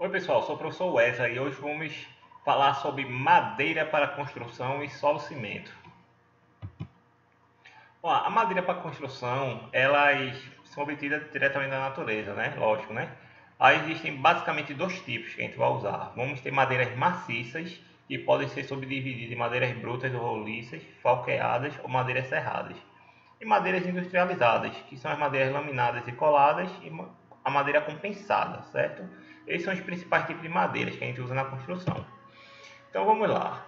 Oi pessoal, sou o professor Wesley e hoje vamos falar sobre madeira para construção e solo cimento. Bom, a madeira para construção, elas são obtidas diretamente da natureza, né? Lógico, né? Aí existem basicamente dois tipos que a gente vai usar. Vamos ter madeiras maciças, que podem ser subdivididas em madeiras brutas ou roliças, falqueadas ou madeiras serradas. E madeiras industrializadas, que são as madeiras laminadas e coladas e a madeira compensada, certo? Esses são os principais tipos de madeiras que a gente usa na construção. Então vamos lá.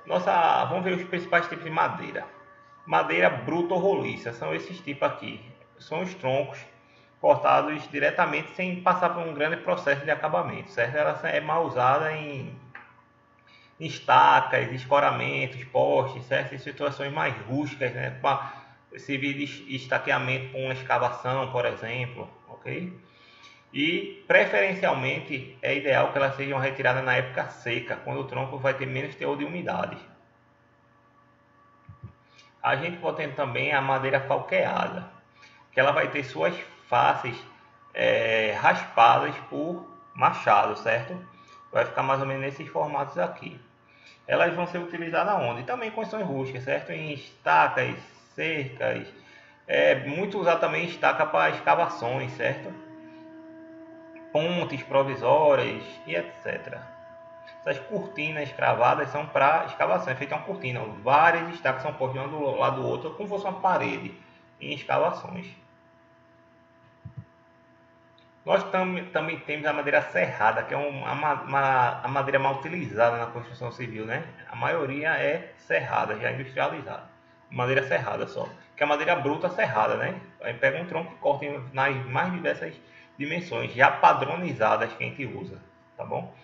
Vamos ver os principais tipos de madeira. Madeira bruta ou roliça, são esses tipos aqui. São os troncos cortados diretamente sem passar por um grande processo de acabamento, certo? Ela é mal usada em estacas, escoramentos, postes, certo? Em situações mais rústicas, né? Para servir de estaqueamento com uma escavação, por exemplo, ok? E preferencialmente é ideal que elas sejam retiradas na época seca, quando o tronco vai ter menos teor de umidade. A gente pode ter também a madeira falqueada, que ela vai ter suas faces raspadas por machado, certo? Vai ficar mais ou menos nesses formatos aqui. Elas vão ser utilizadas onde? Também em construções rústicas, certo? Em estacas, cercas, muito usado também em estaca para escavações, certo? Pontes provisórias e etc. Essas cortinas cravadas são para escavação, é feita uma cortina, várias estacas são postas um do lado do outro, como se fosse uma parede em escavações. Nós também temos a madeira serrada, que é a madeira mal utilizada na construção civil, né? A maioria é serrada, já industrializada. Madeira serrada só, que é a madeira bruta serrada, né? Aí pega um tronco e corta nas mais diversas dimensões, já padronizadas que a gente usa, tá bom?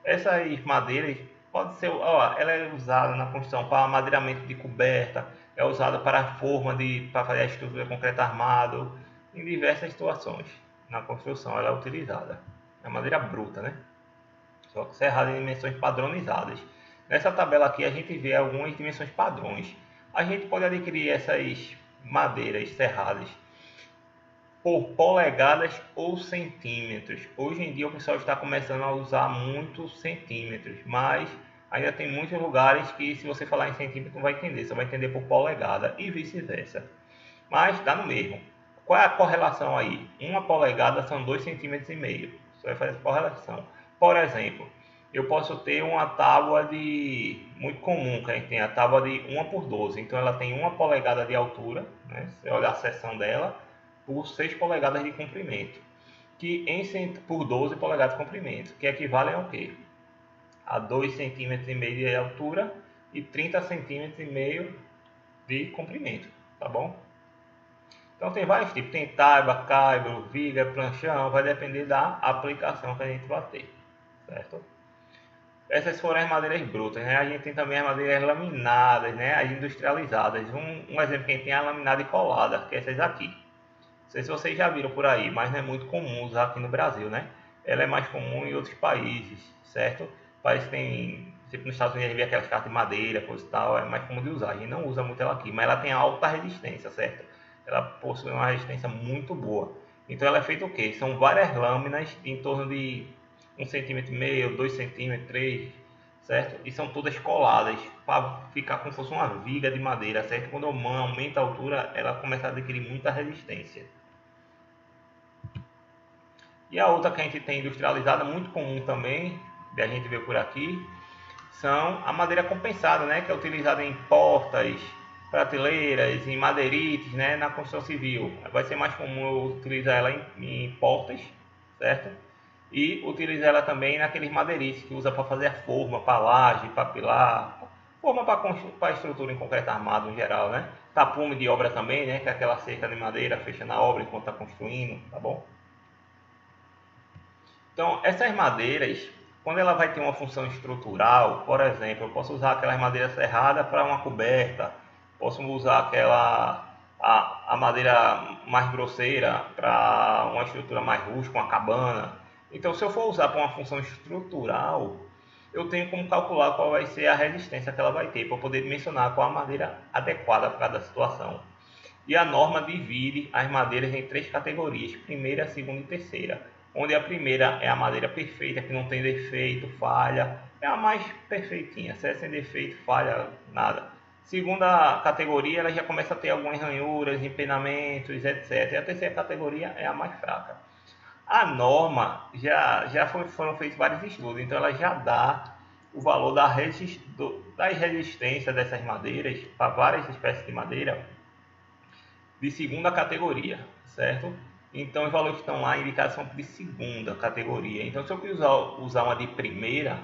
Essas madeiras pode ser, ó, ela é usada na construção para madeiramento de coberta, é usada para para fazer a estrutura de concreto armado, em diversas situações. Na construção ela é utilizada. É madeira bruta, né? Só que serrada em dimensões padronizadas. Nessa tabela aqui a gente vê algumas dimensões padrões. A gente pode adquirir essas madeiras serradas por polegadas ou centímetros. Hoje em dia o pessoal está começando a usar muito centímetros, mas ainda tem muitos lugares que se você falar em centímetro não vai entender, você vai entender por polegada e vice-versa. Mas dá no mesmo. Qual é a correlação aí? Uma polegada são 2,5 cm. Você vai fazer essa correlação. Por exemplo, eu posso ter uma tábua de muito comum, que a gente tem a tábua de 1 por 12. Então ela tem 1 polegada de altura, né? Você olha a seção dela, por 6 polegadas de comprimento, que por 12 polegadas de comprimento, que equivale ao quê? A 2,5 cm de altura e 30,5 cm de comprimento, tá bom? Então tem vários tipos, tem taiba, caibro, viga, planchão, vai depender da aplicação que a gente vai ter, certo? Essas foram as madeiras brutas, né? A gente tem também as madeiras laminadas, né? As industrializadas. Um exemplo que a gente tem é a laminada e colada, que é essas aqui. Não sei se vocês já viram por aí, mas não é muito comum usar aqui no Brasil, né? Ela é mais comum em outros países, certo? Países que tem, tipo nos Estados Unidos, a gente vê aquelas cartas de madeira, coisa e tal, é mais comum de usar. A gente não usa muito ela aqui, mas ela tem alta resistência, certo? Ela possui uma resistência muito boa. Então ela é feita o quê? São várias lâminas de em torno de 1,5 cm, 2 centímetros, 3, certo? E são todas coladas para ficar como se fosse uma viga de madeira, certo? Quando aumenta a altura, ela começa a adquirir muita resistência. E a outra que a gente tem industrializada, muito comum também, que a gente vê por aqui, são a madeira compensada, né, que é utilizada em portas, prateleiras, em madeirites, né, na construção civil. Vai ser mais comum eu utilizar ela em portas, certo? E utilizar ela também naqueles madeirites que usa para fazer a forma, para laje, para pilar, forma para estrutura em concreto armado em geral, né? Tapume de obra também, né, que é aquela cerca de madeira fechando a obra enquanto está construindo, tá bom? Então, essas madeiras, quando ela vai ter uma função estrutural, por exemplo, eu posso usar aquelas madeiras serradas para uma coberta, posso usar a madeira mais grosseira para uma estrutura mais rústica, uma cabana. Então, se eu for usar para uma função estrutural, eu tenho como calcular qual vai ser a resistência que ela vai ter, para poder dimensionar qual a madeira adequada para cada situação. E a norma divide as madeiras em três categorias: primeira, segunda e terceira. onde a primeira é a madeira perfeita, que não tem defeito, falha, é a mais perfeitinha, certo? Sem defeito, falha, nada. Segunda categoria, ela já começa a ter algumas ranhuras, empenamentos, etc. E a terceira categoria é a mais fraca. A norma foram feitos vários estudos, então ela já dá o valor das resistências dessas madeiras para várias espécies de madeira de segunda categoria, certo? Então os valores que estão lá indicados são de segunda categoria. Então se eu quiser usar uma de primeira,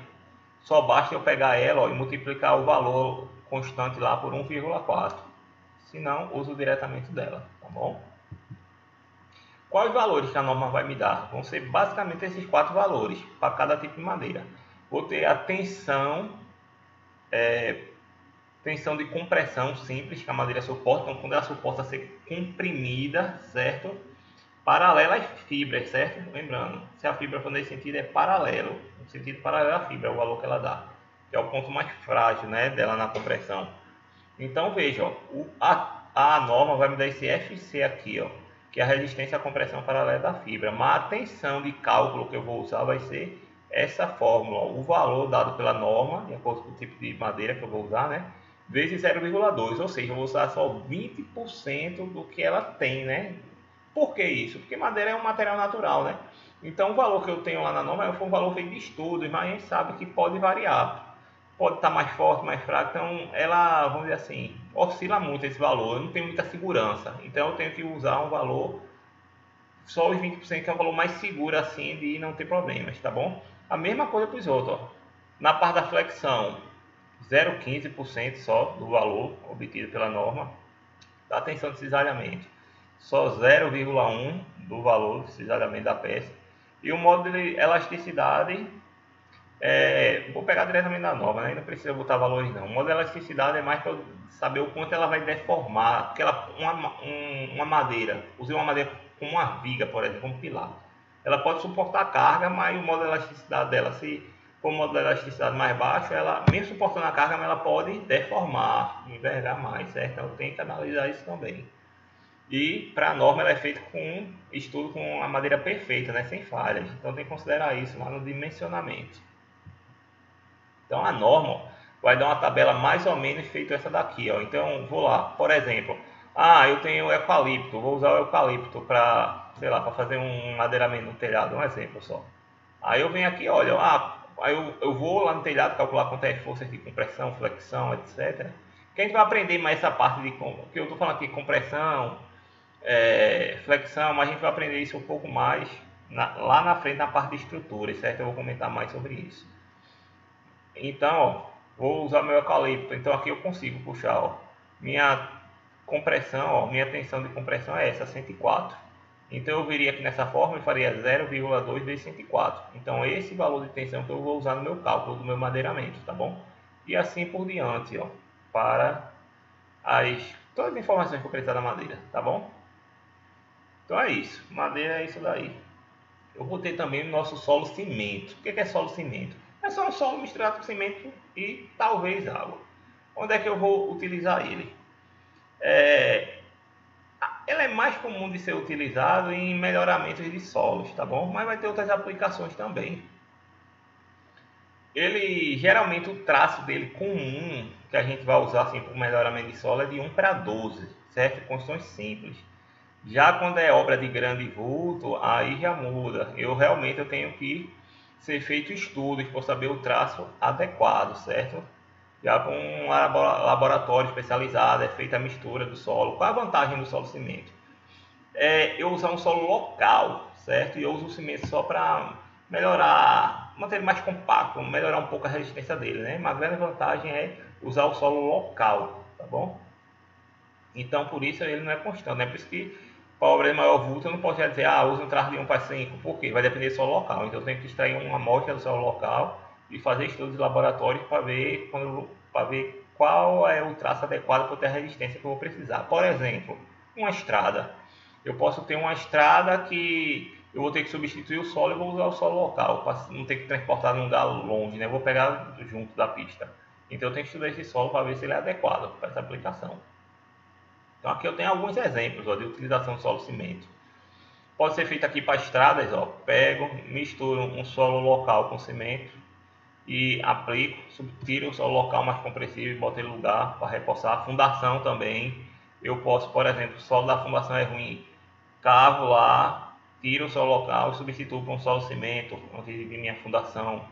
só basta eu pegar ela e multiplicar o valor constante lá por 1,4. Se não, uso diretamente dela, tá bom? Quais valores que a norma vai me dar? Vão ser basicamente esses 4 valores para cada tipo de madeira. Vou ter a tensão de compressão simples que a madeira suporta, então quando ela suporta ser comprimida, certo? Paralela às fibras, certo? Lembrando, se a fibra for nesse sentido é paralelo, no sentido paralelo à fibra, é o valor que ela dá, que é o ponto mais frágil, né, dela na compressão. Então veja, ó, a norma vai me dar esse FC aqui, ó, que é a resistência à compressão paralela da fibra, mas a tensão de cálculo que eu vou usar vai ser essa fórmula, ó, o valor dado pela norma, de acordo com o tipo de madeira que eu vou usar, né, vezes 0,2, ou seja, eu vou usar só 20% do que ela tem, né? Por que isso? Porque madeira é um material natural, né? Então o valor que eu tenho lá na norma foi um valor feito de estudos, mas a gente sabe que pode variar. Pode estar mais forte, mais fraco, então ela, vamos dizer assim, oscila muito esse valor, eu não tenho muita segurança. Então eu tenho que usar um valor, só os 20%, que é o valor mais seguro assim de não ter problemas, tá bom? A mesma coisa para os outros, ó. Na parte da flexão, 0,15% só do valor obtido pela norma. Da tensão de cisalhamento, só 0,1 do valor de cisalhamento da peça. E o modo de elasticidade, vou pegar diretamente da norma, né? Não precisa botar valores não. O modo de elasticidade é mais para saber o quanto ela vai deformar. Porque uma madeira, usei uma madeira como uma viga, por exemplo, um pilar. Ela pode suportar a carga, mas o modo de elasticidade dela, se for o modo de elasticidade mais baixo, ela, mesmo suportando a carga, ela pode deformar, envergar mais, certo? Então tem que analisar isso também. E para a norma ela é feita com estudo com a madeira perfeita, né, sem falhas. Então tem que considerar isso lá no dimensionamento. Então a norma, ó, vai dar uma tabela mais ou menos feita essa daqui, ó. Então vou lá, por exemplo, eu tenho eucalipto, vou usar o eucalipto para, sei lá, para fazer um madeiramento no telhado, um exemplo só. Aí eu venho aqui, olha, aí eu vou lá no telhado calcular quanto é a força de compressão, flexão, etc. Que a gente vai aprender mais essa parte de que eu estou falando aqui, compressão, flexão, mas a gente vai aprender isso um pouco mais lá na frente na parte de estrutura, certo? Eu vou comentar mais sobre isso. Então, ó, vou usar meu eucalipto. Então aqui eu consigo puxar, ó, minha compressão, ó, minha tensão de compressão é essa, 104. Então eu viria aqui nessa forma e faria 0,2 vezes 104. Então esse valor de tensão que eu vou usar no meu cálculo do meu madeiramento, tá bom? E assim por diante, ó, para todas as informações que eu precisar da madeira, tá bom? Então é isso, madeira é isso daí. Eu botei também o nosso solo cimento. O que é solo cimento? É só um solo misturado com cimento e talvez água. Onde é que eu vou utilizar ele? Ele é mais comum de ser utilizado em melhoramentos de solos, tá bom? Mas vai ter outras aplicações também. Ele, geralmente, o traço dele comum, que a gente vai usar assim, para o melhoramento de solo, é de 1:12, certo? Construções simples. Já quando é obra de grande vulto, aí já muda. Eu tenho que ser feito estudos para saber o traço adequado, certo? Já com um laboratório especializado, é feita a mistura do solo. Qual a vantagem do solo cimento? Eu usar um solo local, certo? E eu uso o cimento só para melhorar, manter ele mais compacto, melhorar um pouco a resistência dele, né? Uma grande vantagem é usar o solo local, tá bom? Então por isso ele não é constante, né? Por isso que para obra de maior vulto eu não posso dizer, usa um traço de 1:5, por quê? Vai depender do solo local. Então eu tenho que extrair uma amostra do solo local e fazer estudos de laboratório para ver, qual é o traço adequado para ter a resistência que eu vou precisar. Por exemplo, uma estrada. Eu posso ter uma estrada que eu vou ter que substituir o solo e vou usar o solo local, para não ter que transportar num lugar longe, né? Eu vou pegar junto da pista. Então eu tenho que estudar esse solo para ver se ele é adequado para essa aplicação. Então aqui eu tenho alguns exemplos, ó, de utilização do solo cimento. Pode ser feito aqui para estradas, ó. Pego, misturo um solo local com cimento e aplico, tiro o solo local mais compressivo e boto ele no lugar para reforçar. A fundação também, eu posso, por exemplo, o solo da fundação é ruim, cavo lá, tiro o solo local e substituo por um solo cimento antes de minha fundação.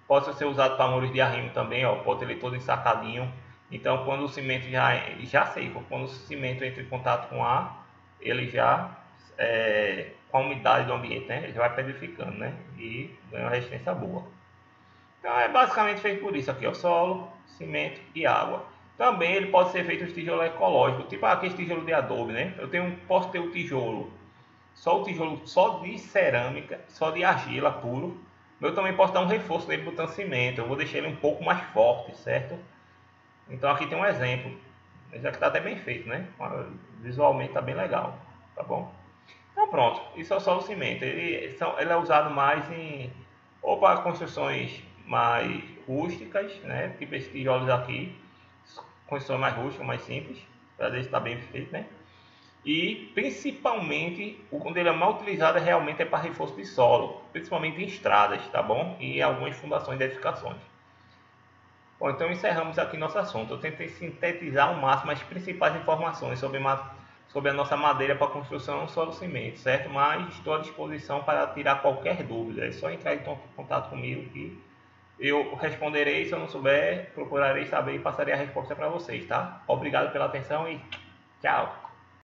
Pode ser usado para muros de arrimo também, ó. Pode ele todo ensacadinho. Então, quando o cimento já seco, quando o cimento entra em contato com ar, ele já com a umidade do ambiente, né? Ele já vai pedrificando, né? E ganha uma resistência boa. Então é basicamente feito por isso aqui, ó, solo, cimento e água. Também ele pode ser feito os tijolos ecológicos, tipo aquele tijolo de adobe, né? Posso ter o tijolo só de cerâmica, só de argila puro. Eu também posso dar um reforço nele botando cimento. Eu vou deixar ele um pouco mais forte, certo? Então aqui tem um exemplo. Já que está até bem feito, né? Visualmente está bem legal, tá bom? Então pronto, isso é o solo cimento. Ele é usado mais ou para construções mais rústicas, né? Tipo esses tijolos aqui, construções mais rústicas, mais simples, para ver se está bem feito, né? E principalmente, quando ele é mal utilizado, realmente é para reforço de solo, principalmente em estradas, tá bom? E em algumas fundações de edificações. Bom, então encerramos aqui nosso assunto. Eu tentei sintetizar ao máximo as principais informações sobre a nossa madeira para construção solo cimento, certo? Mas estou à disposição para tirar qualquer dúvida. É só entrar em contato comigo que eu responderei. Se eu não souber, procurarei saber e passarei a resposta para vocês, tá? Obrigado pela atenção e tchau!